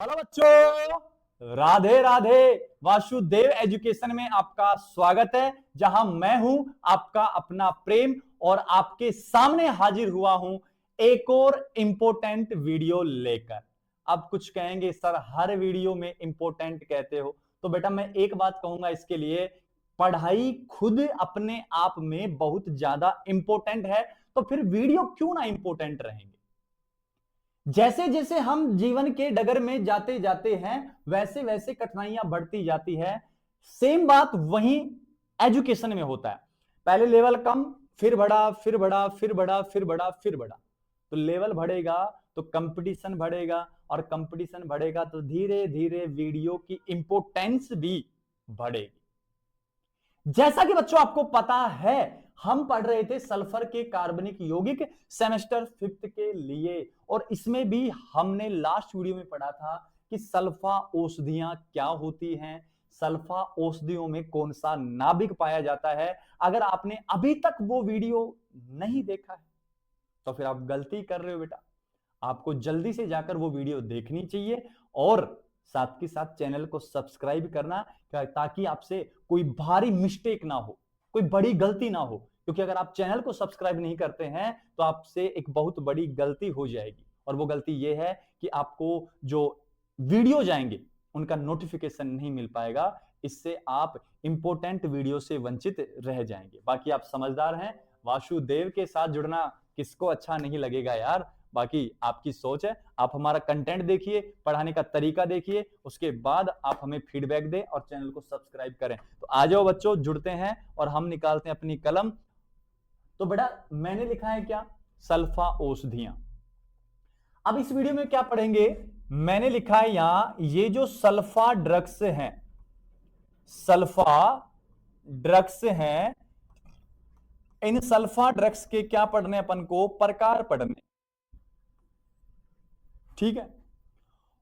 Hello बच्चों, Radhe Radhe. Vasudev education में आपका स्वागत है, जहां मैं हूं आपका अपना प्रेम और आपके सामने हाजिर हुआ हूं एक और इंपॉर्टेंट वीडियो लेकर। अब कुछ कहेंगे सर हर वीडियो में इंपॉर्टेंट कहते हो, तो बेटा मैं एक बात कहूंगा इसके लिए, पढ़ाई खुद अपने आप में बहुत ज्यादा इंपॉर्टेंट है, तो फिर वीडियो क्यों ना इंपॉर्टेंट रहेंगे। जैसे जैसे हम जीवन के डगर में जाते जाते हैं वैसे वैसे कठिनाइयां बढ़ती जाती है। सेम बात वहीं एजुकेशन में होता है। पहले लेवल कम, फिर बढ़ा, फिर बढ़ा, फिर बढ़ा, फिर बढ़ा, फिर बढ़ा। तो लेवल बढ़ेगा तो कंपटीशन बढ़ेगा, और कंपटीशन बढ़ेगा तो धीरे धीरे वीडियो की इंपोर्टेंस भी बढ़ेगी। जैसा कि बच्चों आपको पता है, हम पढ़ रहे थे सल्फर के कार्बनिक यौगिक सेमेस्टर 5th के लिए, और इसमें भी हमने लास्ट वीडियो में पढ़ा था कि सल्फा औषधियां क्या होती हैं, सल्फा औषधियों में कौन सा नाभिक पाया जाता है। अगर आपने अभी तक वो वीडियो नहीं देखा है तो फिर आप गलती कर रहे हो बेटा। आपको जल्दी से जाकर वो वीडियो देखनी चाहिए, और साथ के साथ चैनल को सब्सक्राइब करना, ताकि आपसे कोई भारी मिस्टेक ना हो, कोई बड़ी गलती ना हो। क्योंकि अगर आप चैनल को सब्सक्राइब नहीं करते हैं तो आपसे एक बहुत बड़ी गलती हो जाएगी, और वो गलती ये है कि आपको जो वीडियो जाएंगे उनका नोटिफिकेशन नहीं मिल पाएगा। इससे आप इंपॉर्टेंट वीडियो से वंचित रह जाएंगे। बाकी आप समझदार हैं, वासुदेव के साथ जुड़ना किसको अच्छा नहीं लगेगा यार। बाकी आपकी सोच है, आप हमारा कंटेंट देखिए, पढ़ाने का तरीका देखिए, उसके बाद आप हमें फीडबैक दें और चैनल को सब्सक्राइब करें। तो आ जाओ बच्चों, जुड़ते हैं और हम निकालते हैं अपनी कलम। तो बेटा मैंने लिखा है क्या, सल्फा औषधियां। अब इस वीडियो में क्या पढ़ेंगे, मैंने लिखा है यहां ये जो सल्फा ड्रग्स हैं, सल्फा ड्रग्स हैं, इन सल्फा ड्रग्स के क्या पढ़ने अपन को, प्रकार पढ़ने। ठीक है।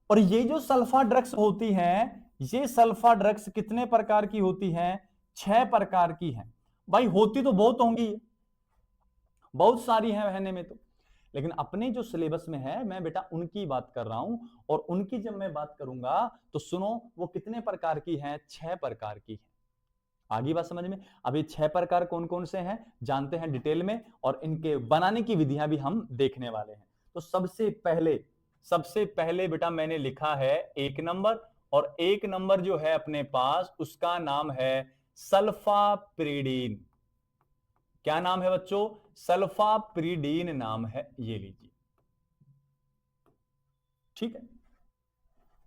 और ये जो सल्फा ड्रग्स होती हैं, ये सल्फा ड्रग्स कितने प्रकार की होती हैं, 6 प्रकार की हैं। भाई होती तो बहुत होंगी, बहुत सारी हैं कहने में तो, लेकिन अपने जो सिलेबस में है मैं बेटा उनकी बात कर रहा हूं। और उनकी जब मैं बात करूंगा तो सुनो, वो कितने प्रकार की हैं, 6 प्रकार की हैं। आगे बात समझ में। अब ये 6 प्रकार कौन कौन से हैं जानते हैं डिटेल में, और इनके बनाने की विधियां भी हम देखने वाले हैं। तो सबसे पहले बेटा मैंने लिखा है 1 नंबर, और 1 नंबर जो है अपने पास उसका नाम है सल्फाप्रिडीन। क्या नाम है बच्चों, सल्फाप्रिडीन नाम है, ये लीजिए। ठीक है।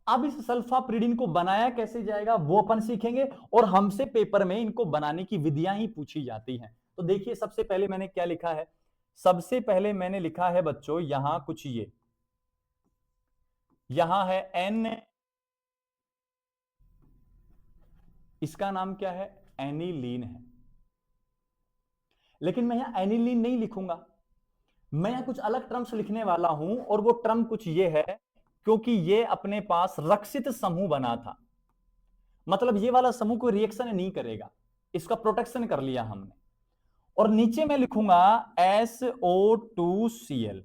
अब इस सल्फाप्रिडीन को बनाया कैसे जाएगा वो अपन सीखेंगे, और हमसे पेपर में इनको बनाने की विधियां ही पूछी जाती हैं। तो देखिए सबसे पहले मैंने क्या लिखा है, सबसे पहले मैंने लिखा है बच्चों यहां कुछ, ये यहां है एन, इसका नाम क्या है, एनिलीन है। लेकिन मैं यहां एनिलीन नहीं लिखूंगा, मैं यहां कुछ अलग टर्म्स लिखने वाला हूं, और वो टर्म कुछ ये है, क्योंकि ये अपने पास रक्षित समूह बना था, मतलब ये वाला समूह कोई रिएक्शन नहीं करेगा, इसका प्रोटेक्शन कर लिया हमने। और नीचे मैं लिखूंगा SO2Cl।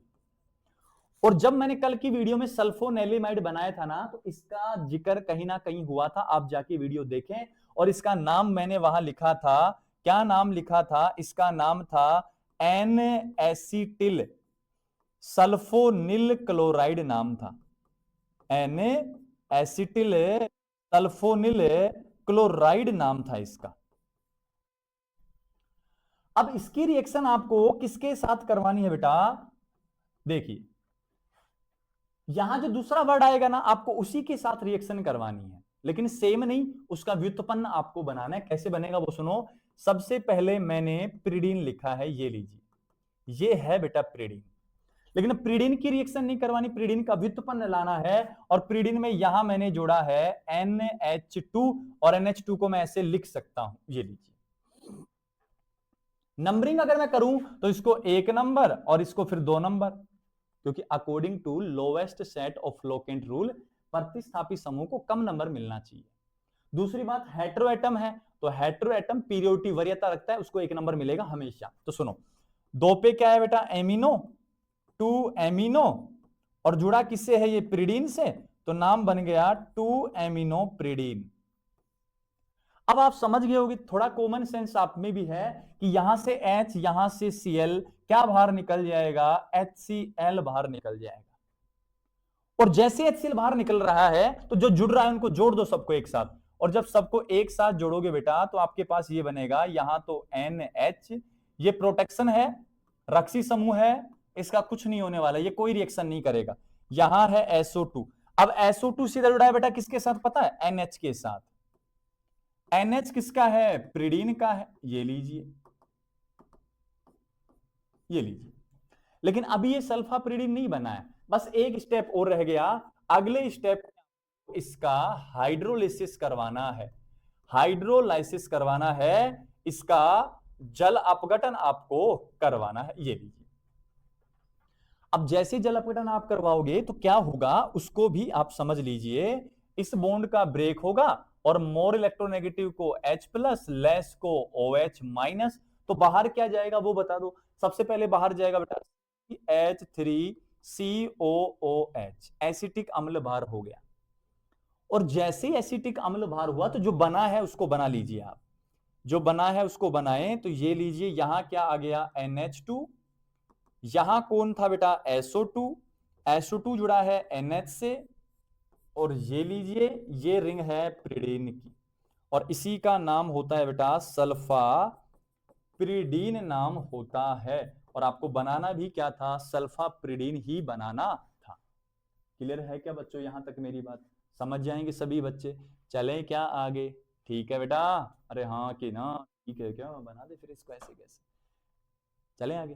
और जब मैंने कल की वीडियो में सल्फोनेलिमाइड बनाया था ना, तो इसका जिक्र कहीं ना कहीं हुआ था, आप जाके वीडियो देखें। और इसका नाम मैंने वहां लिखा था, क्या नाम लिखा था, इसका नाम था एन एसिटिल सल्फोनिल क्लोराइड नाम था, एन एसिटिल सल्फोनिल क्लोराइड नाम था इसका। अब इसकी रिएक्शन आपको किसके साथ करवानी है बेटा, देखिए यहां जो दूसरा वर्ड आएगा ना, आपको उसी के साथ रिएक्शन करवानी है, लेकिन सेम नहीं, उसका व्युत्पन्न आपको बनाना है। कैसे बनेगा वो सुनो। सबसे पहले मैंने प्रिडीन लिखा है, ये लीजिए, ये है बेटा प्रिडीन। लेकिन प्रिडीन की रिएक्शन नहीं करवानी, प्रिडीन का व्युत्पन्न लाना है। और प्रिडीन में यहां मैंने जोड़ा है NH2, और NH2 को मैं ऐसे लिख सकता हूं, ये लीजिए। नंबरिंग अगर मैं करूं तो इसको 1 नंबर और इसको फिर 2 नंबर, क्योंकि according to lowest set of locant rule प्रतिस्थापी समूह को कम नंबर मिलना चाहिए। दूसरी बात, हेटेरो एटम है तो हेटेरो एटम पीरियोडिक वरीयता रखता है, उसको 1 नंबर मिलेगा हमेशा। तो सुनो, 2 पे क्या है बेटा, एमिनो, 2 एमिनो, और जुड़ा किससे है, ये प्रिडीन से, तो नाम बन गया 2-एमिनोप्रिडीन। अब आप समझ गए होंगे, थोड़ा कॉमन सेंस आप में भी है कि यहां से H, यहां से Cl, क्या बाहर निकल जाएगा, HCl बाहर निकल जाएगा। और जैसे HCl बाहर निकल रहा है तो जो जुड़ रहा है उनको जोड़ दो सबको एक साथ, और जब सबको एक साथ जोड़ोगे बेटा तो आपके पास ये बनेगा, यहां तो NH, ये प्रोटेक्शन है, रक्सी समूह है, इसका कुछ नहीं होने वाला, ये कोई रिएक्शन नहीं करेगा। यहां है SO2। अब SO2 सीधा जुड़ा है बेटा किसके साथ पता है, NH के साथ। NH किसका है, प्रिडीन का है, ये लीजिए, ये लीजिए। लेकिन अभी ये सल्फाप्रिडीन नहीं बना है, बस एक स्टेप और रह गया। अगले स्टेप इसका हाइड्रोलिसिस करवाना है, हाइड्रोलाइसिस करवाना है, इसका जल अपघटन आपको करवाना है, ये लीजिए। अब जैसे जल अपघटन आप करवाओगे तो क्या होगा उसको भी आप समझ लीजिए। इस बॉन्ड का ब्रेक होगा और मोर इलेक्ट्रोनेगेटिव को H+, लेस को OH-, तो बाहर क्या जाएगा वो बता दो। सबसे पहले बाहर जाएगा बेटा H3COOH, एसिटिक अम्ल बाहर हो गया। और जैसे ही एसिटिक अम्ल बाहर हुआ तो जो बना है उसको बना लीजिए आप, जो बना है उसको बनाएं। तो ये लीजिए, यहां क्या आ गया, NH2, यहां कौन था बेटा, SO2, SO2 जुड़ा है NH से, और ये लीजिए ये रिंग है प्रिडीन की, और इसी का नाम होता है बेटा सल्फा प्रिडीन नाम होता है। और आपको बनाना भी क्या था, सल्फा प्रिडीन ही बनाना था। क्लियर है क्या बच्चों, यहां तक मेरी बात समझ जाएंगे सभी बच्चे। चलें क्या आगे, ठीक है बेटा, अरे हाँ कि ना, ठीक है क्या, बना दे फिर इसको ऐसे कैसे। चलें आगे,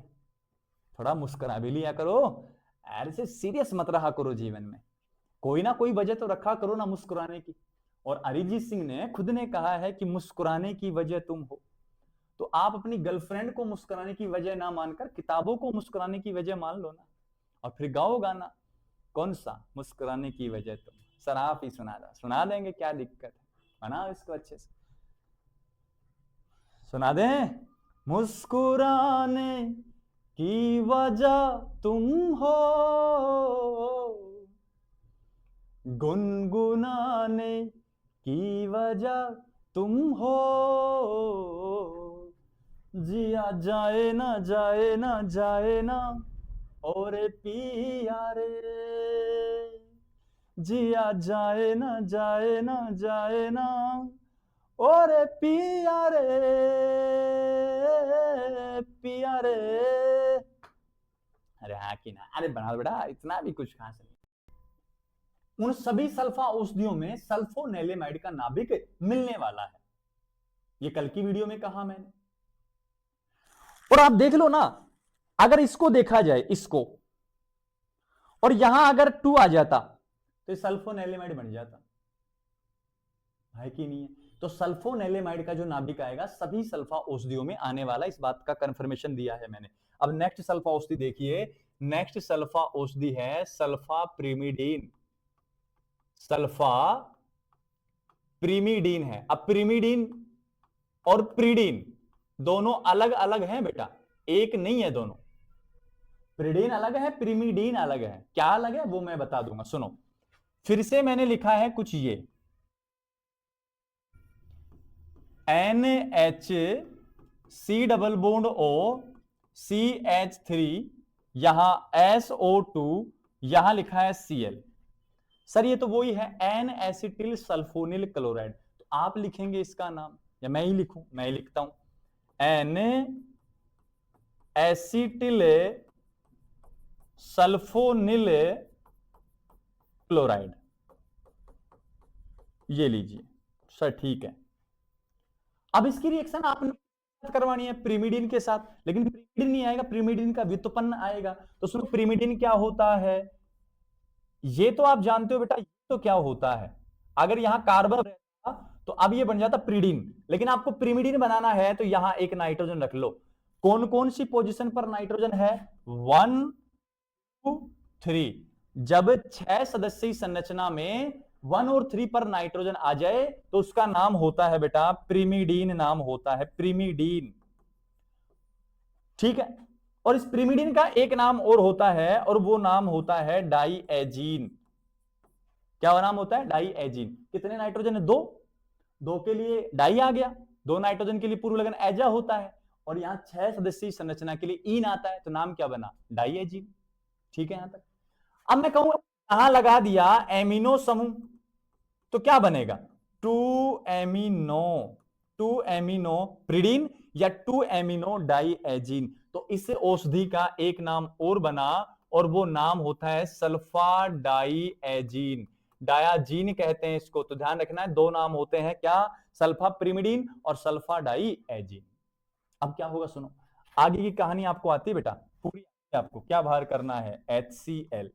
थोड़ा मुस्कुरा भी लिया करो, ऐसे सीरियस मत रहा करो जीवन में, कोई ना कोई वजह तो रखा करो ना मुस्कुराने की। और अरिजीत सिंह ने खुद ने कहा है कि मुस्कुराने की वजह तुम हो। तो आप अपनी गर्लफ्रेंड को मुस्कुराने की वजह ना मानकर किताबों को मुस्कुराने की वजह मान लो ना, और फिर गाओ गाना, कौन सा, मुस्कुराने की वजह तुम। सर आप ही सुना दो, सुना देंगे, क्या दिक्कत है, बनाओ इसको अच्छे से, सुना दें। मुस्कुराने की वजह तुम हो, गुनगुनाने की वजह तुम हो, जिया जाए ना जाए ना जाए ना, और पिया रे, जिया जाए ना जाए ना जाए ना, और पिया रे, पिया रे। अरे हाँ कि ना, अरे बना बेटा, इतना भी कुछ खास नहीं। उन सभी सल्फा औषधियों में सल्फोनेलेमाइड का नाभिक मिलने वाला है, ये कल की वीडियो में कहा मैंने। और आप देख लो ना, अगर इसको देखा जाए, इसको, और यहां अगर 2 आ जाता तो ये सल्फोनेलेमाइड बन जाता है कि नहीं है। तो सल्फोनेलेमाइड का जो नाभिक आएगा सभी सल्फा औषधियों में आने वाला, इस बात का कंफर्मेशन दिया है मैंने। अब नेक्स्ट सल्फा औषधि देखिए, नेक्स्ट सल्फा औषधि है सल्फा प्रिमिडीन, सल्फा प्रिमिडीन है। अब प्रिमिडीन और प्रिडीन दोनों अलग अलग हैं बेटा, एक नहीं है दोनों, प्रिडीन अलग है, प्रिमिडीन अलग है। क्या अलग है वो मैं बता दूंगा, सुनो। फिर से मैंने लिखा है कुछ ये NH double bond O CH3, यहां SO2, यहां लिखा है Cl। सर ये तो वही है N एसिटिल सल्फोनिल क्लोराइड, तो आप लिखेंगे इसका नाम, या मैं ही लिखूं, मैं ही लिखता हूं, N एसिटिल सल्फोनिल क्लोराइड, ये लीजिए सर, ठीक है। अब इसकी रिएक्शन आपने करवानी है प्रिमिडीन के साथ, लेकिन प्रिमिडीन नहीं आएगा, प्रिमिडीन का व्युत्पन्न आएगा। तो सुनो, प्रिमिडीन क्या होता है, ये तो आप जानते हो बेटा, ये तो क्या होता है, अगर यहां कार्बन रहता तो अब ये बन जाता प्रिडीन, लेकिन आपको प्रिमिडीन बनाना है तो यहां एक नाइट्रोजन रख लो। कौन कौन सी पोजीशन पर नाइट्रोजन है, 1 2 3। जब 6 सदस्यीय संरचना में 1 और 3 पर नाइट्रोजन आ जाए तो उसका नाम होता है बेटा प्रिमिडीन, नाम होता है प्रिमिडीन, ठीक है। और इस प्रिमिडीन का एक नाम और होता है, और वो नाम होता है डाइएजीन। क्या नाम होता है? डाई एजीन। कितने नाइट्रोजन है? दो के लिए डाई आ गया, 2 नाइट्रोजन के लिए पूर्व लगन एजा होता है, और यहां 6 सदस्यीय संरचना के लिए ईन आता है, तो नाम क्या बना? डाई एजीन। ठीक है यहां तक। अब मैं कहूं यहां लगा दिया एमिनो समूह, तो क्या बनेगा? 2 एमिनो प्रिडीन या 2 एमिनो डाई एजीन। तो इस औषधि का एक नाम और बना, और वो नाम होता है सल्फा डाई एजीन। डायाजीन कहते हैं इसको, तो ध्यान रखना है 2 नाम होते हैं, क्या? सल्फा प्रिमिडीन और सल्फा डाई एजीन। अब क्या होगा सुनो, आगे की कहानी आपको आती है बेटा पूरी। आपको क्या बाहर करना है? HCl।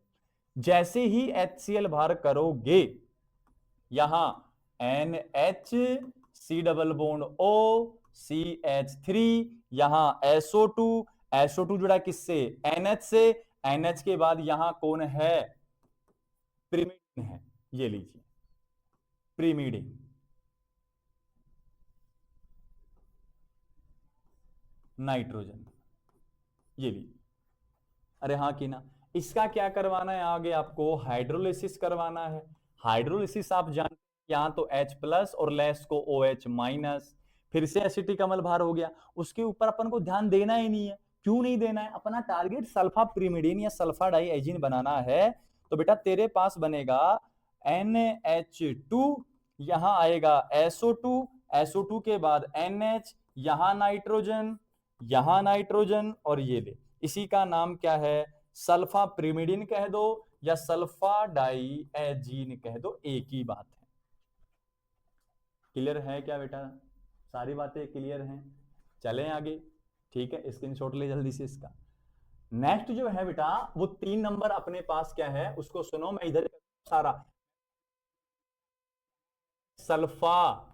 जैसे ही HCl बाहर करोगे, यहां NH C double bond O CH3, यहां SO2 जुड़ा किससे? NH से। NH के बाद यहां कौन है? प्रीमिडीन है, ये लीजिए प्रीमिडीन। नाइट्रोजन, ये लीजिए। अरे हाँ कि ना, इसका क्या करवाना है? आगे आपको हाइड्रोलिसिस करवाना है। हाइड्रोलिसिस आप जानते हैं, यहां तो H+ और लेस को OH-। फिर से एसिटिक अम्ल बाहर हो गया, उसके ऊपर अपन को ध्यान देना ही नहीं है। क्यों नहीं देना है? अपना टारगेट सल्फा प्रिमिडीन या सल्फा डाई एजीन बनाना है। तो बेटा तेरे पास बनेगा NH2, यहां आएगा SO2 के बाद NH, यहां नाइट्रोजन और ये ले, इसी का नाम क्या है? सल्फा प्रिमिडीन कह दो या सल्फा डाई एजीन कह दो, एक ही बात है। क्लियर है क्या बेटा? सारी बातें क्लियर हैं? चलें आगे। ठीक है, स्क्रीनशॉट ले जल्दी से इसका। नेक्स्ट जो है बेटा, वो 3 नंबर अपने पास क्या है उसको सुनो, मैं इधर सारा सल्फा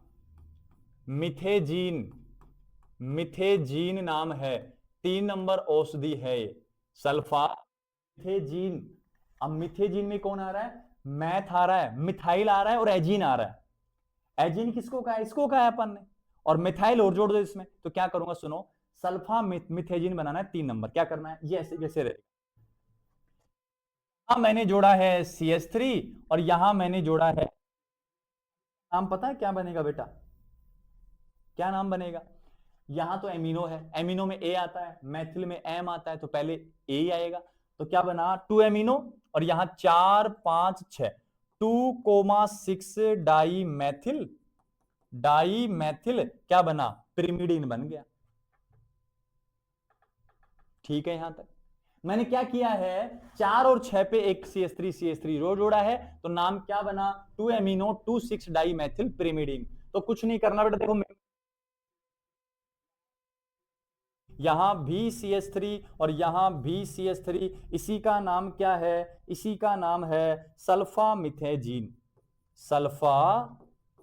मिथेजीन नाम है, 3 नंबर औषधि है ये, सल्फा मिथेजीन। अब मिथेजीन में कौन आ रहा है? मैथ आ रहा है, मिथाइल आ रहा है और एजीन आ रहा है। एजीन किसको कहा है? इसको कहा है अपन ने, और मिथाइल और जोड़ दो इसमें, तो क्या करूंगा सुनो, सल्फा मिथेजीन बनाना है 3 नंबर। क्या करना है? ये ऐसे कैसे रहेगा, यहां मैंने जोड़ा है CH3 और यहां मैंने जोड़ा है, नाम पता है क्या बनेगा बेटा? क्या नाम बनेगा? यहां तो एमिनो है, एमिनो में A आता है, मैथिल में M आता है, तो पहले A ही आएगा। तो क्या बना? 2 एमिनो, और यहां 4 5 6, 2,6 डाई मैथिल क्या बना? पिरिमिडीन बन गया। ठीक है यहां तक। मैंने क्या किया है, 4 और 6 पे एक CH3 रो जोड़ा है, तो नाम क्या बना? 2 एमिनो 2,6 डाई मैथिल पिरिमिडीन। तो कुछ नहीं करना बेटा, देखो यहां भी CH3 और यहां भी CH3, इसी का नाम क्या है? इसी का नाम है सल्फा मिथेजीन। सल्फा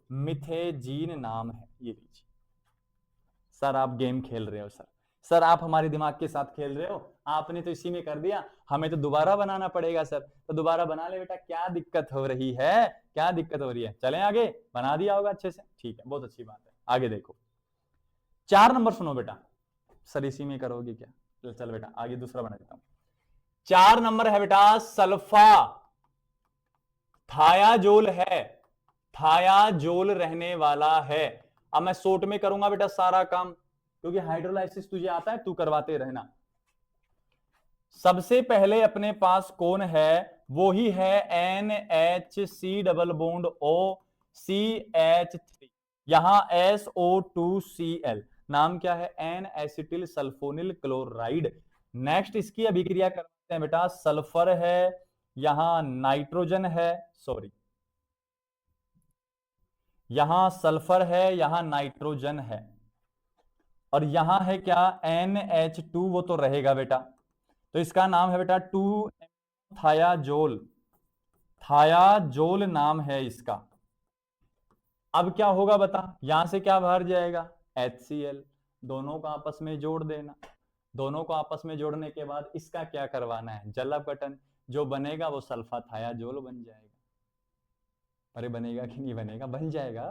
मिथेजीन नाम है, ये लीजिए। सर आप गेम खेल रहे हो सर आप हमारे दिमाग के साथ खेल रहे हो। आपने तो इसी में कर दिया, हमें तो दोबारा बनाना पड़ेगा सर। तो दोबारा बना ले बेटा, क्या दिक्कत हो रही है? क्या दिक्कत हो रही है? चलें आगे, बना दिया होगा अच्छे से। ठीक है, बहुत अच्छी बात है। आगे देखो 4 नंबर सुनो बेटा, सर इसी में करोगे क्या? चल बेटा आगे दूसरा बना देता हूं। 4 नंबर है बेटा सल्फा थायाजोल है, थायाजोल रहने वाला है। अब मैं शॉर्ट में करूंगा बेटा सारा काम, क्योंकि हाइड्रोलाइसिस तुझे आता है, तू करवाते रहना। सबसे पहले अपने पास कौन है? वो ही है NHC double bond O CH3, यहां SO2Cl, नाम क्या है? N acetyl sulphonyl chloride. Next इसकी अभिक्रिया करते हैं बेटा, सल्फर है, यहां नाइट्रोजन है, सॉरी यहां सल्फर है, यहां नाइट्रोजन है, और यहां है क्या? NH2, वो तो रहेगा बेटा। तो इसका नाम है बेटा 2 थायाजोल, थायाजोल नाम है इसका। अब क्या होगा बता, यहां से क्या बाहर जाएगा? HCl। दोनों को आपस में जोड़ देना, दोनों को आपस में जोड़ने के बाद इसका क्या करवाना है? जल अपघटन। जो बनेगा वो सल्फा थायाजोल बन जाएगा। अरे बनेगा कि नहीं बनेगा? बन जाएगा।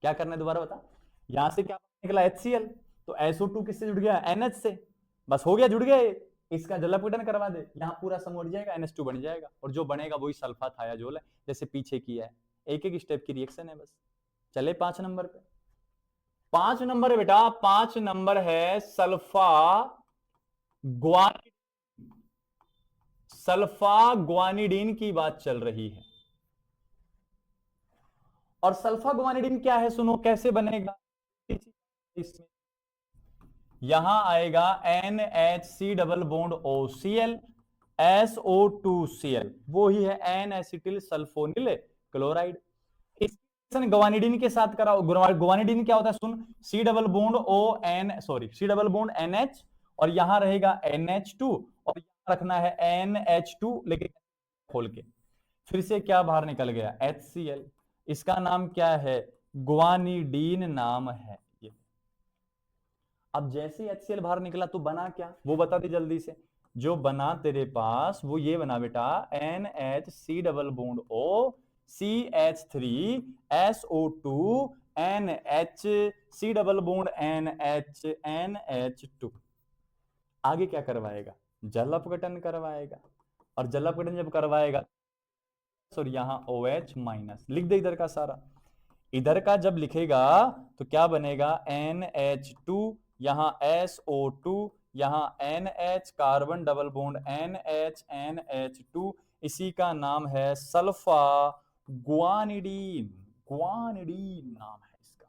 क्या करना है दोबारा बता, यहां से क्या निकला? HCl, तो SO2 किससे जुड़ गया? NH से, बस हो गया, जुड़ गया ये। इसका जलापकटन करवा दे, यहाँ पूरा सम उड़ जाएगा, NH2 बन जाएगा, और जो बनेगा वही सल्फा थायाजोल है, जैसे पीछे किया है। एक एक स्टेप की रिएक्शन है बस। चले 5 नंबर पे। 5 नंबर बेटा, 5 नंबर है सल्फा ग्वानिडीन। सल्फा ग्वानिडीन की बात चल रही है। और सल्फा ग्वानिडीन क्या है, सुनो कैसे बनेगा। इसमें यहां आएगा NHC double bond OCl SO2Cl, वो ही है N एसिटिल सल्फोनिल क्लोराइड। इस ग्वानिडीन के साथ कराओ। ग्वानिडीन क्या होता है सुन, C double bond C double bond NH, और यहां रहेगा NH2, और यहां रखना है NH2, लेकिन खोल के फिर से क्या बाहर निकल गया, HCl। इसका नाम क्या है, ग्वानिडीन नाम है ये। अब जैसे HCl बाहर निकला तो बना क्या, वो बता दे जल्दी से। जो बना तेरे पास वो ये बना बेटा, NHC double bond O CH3 SO2 NHC double bond NH NH2। आगे क्या करवाएगा, जल अपघटन करवाएगा, और जल अपघटन जब करवाएगा और यहां OH माइनस लिख दे इधर का सारा। इधर का जब लिखेगा तो क्या बनेगा, NH2, यहां SO2, यहां NH, carbon double bond NH NH2, इसी का नाम है सल्फा ग्वानिडीन। ग्वानिडीन नाम है इसका।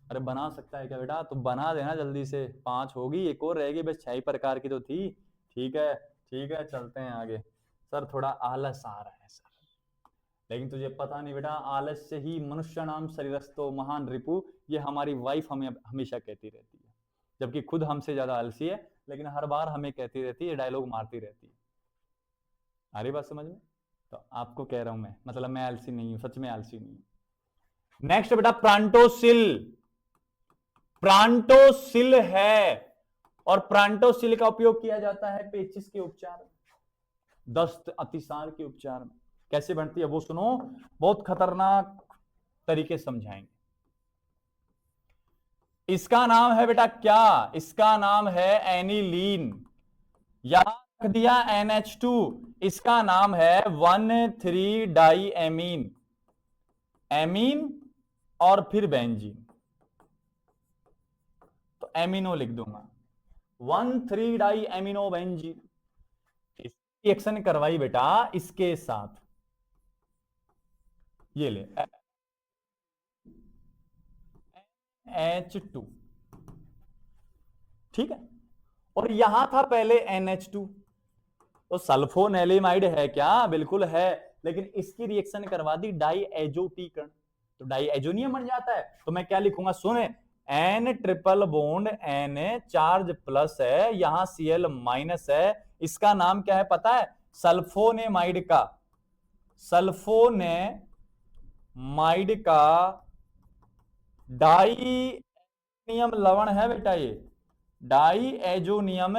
अरे बना सकता है क्या बेटा, तो बना देना जल्दी से। 5 होगी, एक और रहेगी बस, 6 प्रकार की तो थी। ठीक है ठीक है, चलते हैं आगे। सर थोड़ा आलस आ रहा है सर, लेकिन तुझे पता नहीं बेटा, आलस से ही मनुष्य नाम शरीरस्थो महान रिपु, ये हमारी वाइफ हमें हमेशा कहती रहती है, जबकि खुद हमसे ज्यादा आलसी है, लेकिन हर बार हमें कहती रहती है, डायलॉग मारती रहती है। आ रही बात समझ में? तो आपको कह रहा हूं मैं, मतलब मैं आलसी नहीं हूं, सच में आलसी नहीं हूं। नेक्स्ट बेटा प्रांटोसिल। प्रांटोसिल है, और प्रांटोसिल का उपयोग किया जाता है पेचिस के उपचार में, दस्त अतिसार के उपचार में। कैसे बनती है वो सुनो, बहुत खतरनाक तरीके समझाएंगे। इसका नाम है बेटा क्या, इसका नाम है एनिलीन। यहां रख दिया NH2, इसका नाम है 1,3 डाई एमीन, एमीन और फिर बेंजीन, तो एमिनो लिख दूंगा, 1,3 डाई एमिनो बेंजीन। रिएक्शन करवाई बेटा इसके साथ, ये ले H2, ठीक है, और यहां था पहले NH2, तो सल्फोनेलेमाइड है क्या, बिल्कुल है, लेकिन इसकी रिएक्शन करवा दी डाई एजोटीकरण, तो डाई एजोनियम बन जाता है। तो मैं क्या लिखूंगा सुने, N triple bond N charge plus है, यहां Cl माइनस है, इसका नाम क्या है पता है, सल्फोनेमाइड का, सल्फोनेमाइड का डाईनियम लवण है बेटा, ये डाई एजोनियम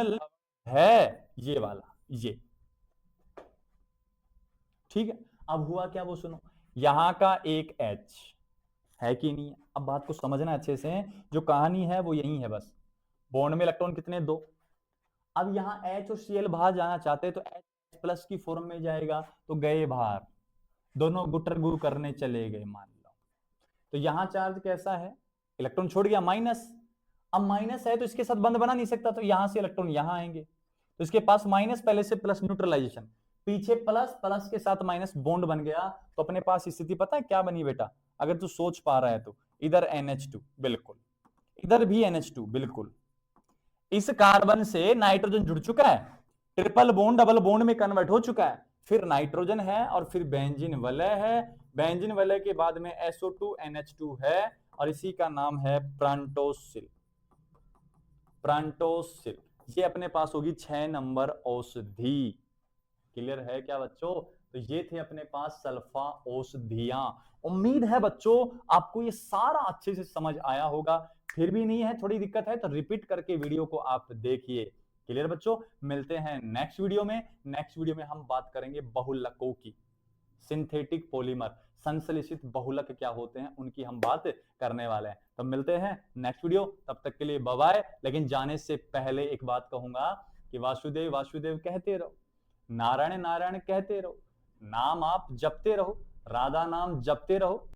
है, ये वाला, ये ठीक है। अब हुआ क्या वो सुनो, यहां का एक H है कि नहीं है, अब बात को समझना अच्छे से, जो कहानी है वो यही है बस। बॉन्ड में इलेक्ट्रॉन कितने, 2। अब यहां H और Cl बाहर जाना चाहते हैं, तो H प्लस की फॉर्म में जाएगा, तो गए बाहर, दोनों गुटर गु करने चले गए मान लो। तो यहां चार्ज कैसा है, इलेक्ट्रॉन छोड़ गया माइनस, अब माइनस है तो इसके साथ बंध बना नहीं सकता, तो यहां से इलेक्ट्रॉन यहां आएंगे, तो इसके पास माइनस, पहले से प्लस, न्यूट्रलाइजेशन, पीछे प्लस, प्लस के साथ माइनस, बॉन्ड बन गया। तो अपने पास स्थिति पता है क्या बनी बेटा, अगर तू सोच पा रहा है तो, इधर NH2 बिल्कुल, इधर भी NH2 बिल्कुल, इस कार्बन से नाइट्रोजन जुड़ चुका है, ट्रिपल बॉन्ड डबल बॉन्ड में कन्वर्ट हो चुका है, फिर नाइट्रोजन है और फिर बेंजीन वलय है, बेंजीन वलय के बाद में SO2 NH2 है, और इसी का नाम है प्रांटोसिल। प्रांटोसिल, ये अपने पास होगी 6 नंबर औषधि। क्लियर है क्या बच्चों? तो ये थे अपने पास सल्फा औषधियां। उम्मीद है बच्चों आपको ये सारा अच्छे से समझ आया होगा, फिर भी नहीं है, थोड़ी दिक्कत है तो रिपीट करके वीडियो को आप देखिए। क्लियर बच्चों? मिलते हैं नेक्स्ट वीडियो में। नेक्स्ट वीडियो में हम बात करेंगे बहुलकों की, सिंथेटिक पॉलीमर, संश्लेषित बहुलक क्या होते हैं उनकी हम बात करने वाले हैं। तो मिलते हैं नेक्स्ट वीडियो, तब तक के लिए बाय बाय। लेकिन जाने से पहले एक बात कहूंगा, कि वासुदेव वासुदेव कहते रहो, नारायण नारायण कहते रहो, नाम आप जपते रहो, राधा नाम जपते रहो,